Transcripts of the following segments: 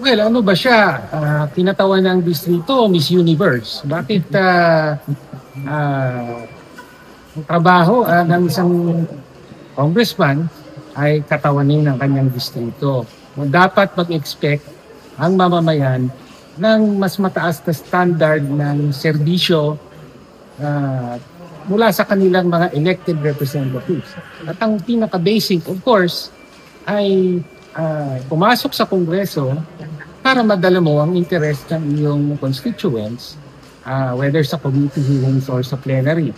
Well, ano ba siya? Kinatawan ng distrito, Miss Universe. Bakit ah, ang trabaho ng isang congressman ay katawanin ng kanyang distrito? Dapat mag-expect ang mamamayan ng mas mataas na standard ng serbisyo mula sa kanilang mga elected representatives. At ang pinaka-basic, of course, ay pumasok sa Kongreso para madala mo ang interest ng iyong constituents, whether sa committee hearings or sa plenary.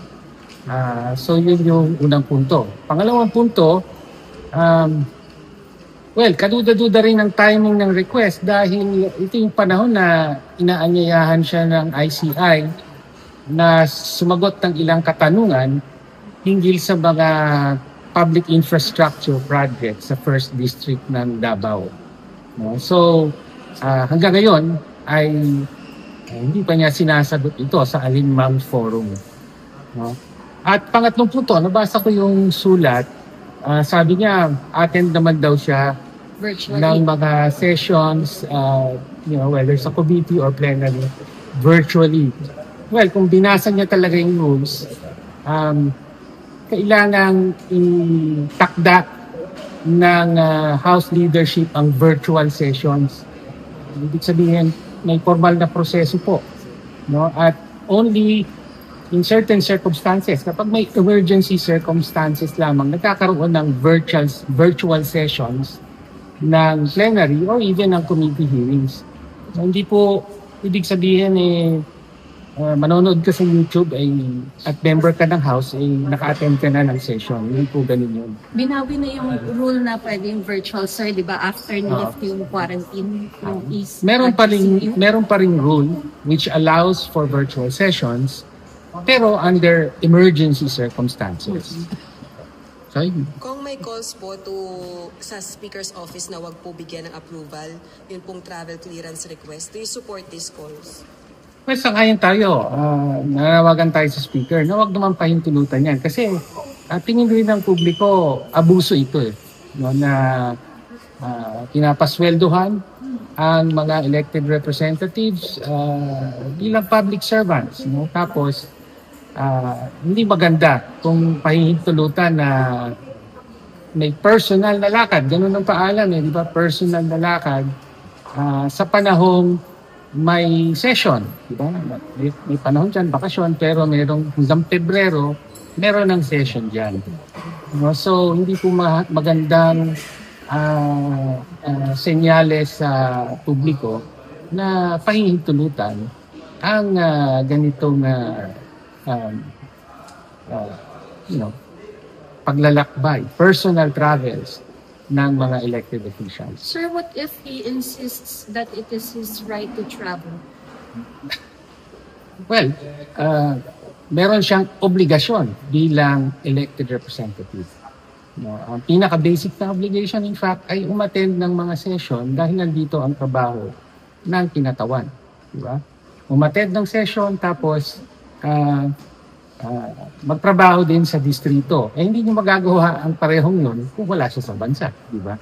So yun yung unang punto. Pangalawang punto, well, kaduda-duda rin ang timing ng request dahil ito yung panahon na inaanyayahan siya ng ICI na sumagot ng ilang katanungan hinggil sa mga public infrastructure project sa First District ng Davao. No? So, hanggang ngayon ay hindi pa niya sinasagot ito sa alinmang forum. No? At pangatlong punto, nabasa ko yung sulat, sabi niya, attend naman daw siya Virtually. ng mga sessions, whether sa committee or plenary, virtually. Well, kung binasa niya talaga yung rules, kailangang itakda ng House leadership ang virtual sessions. Ibig sabihin, may formal na proseso po. No? At only in certain circumstances, kapag may emergency circumstances lamang, nagkakaroon ng virtual sessions ng plenary or even ng committee hearings. So, hindi po ibig sabihin manonood ka sa YouTube at member ka ng House, naka-attend ka na ng session. Hindi po ganun yun. Binawi na yung rule na pwedeng virtual, sir, di ba? After nilift yung quarantine, yung Meron pa ring rule which allows for virtual sessions pero under emergency circumstances. Sorry? Kung may calls po sa Speaker's Office na wag po bigyan ng approval, yun pong travel clearance request, do you support these calls? Well, sangayon tayo. Nanawagan tayo sa Speaker na wag naman pahintulutan yan. Kasi tingin rin ng publiko, abuso ito no, na pinapasweldohan ang mga elected representatives bilang public servants. No? Tapos, hindi maganda kung pahihintulutan na may personal na lakad. Ganun ang paalam, di ba? Personal na lakad sa panahong may session, di ba? May panahon dyan, bakasyon, pero merong hanggang Pebrero, meron ng session dyan. So, hindi po magandang senyales sa publiko na pahihintulutan ang ganitong paglalakbay, personal travels ng mga elected officials. Sir, what if he insists that it is his right to travel? Well, meron siyang obligasyon bilang elected representative. No, ang pinaka-basic na obligation, in fact, ay umattend ng mga session dahil nandito ang trabaho ng kinatawan. Diba? Umattend ng session tapos magtrabaho din sa distrito. Hindi niyo magagawa ang parehong yun kung wala siya sa bansa. Diba?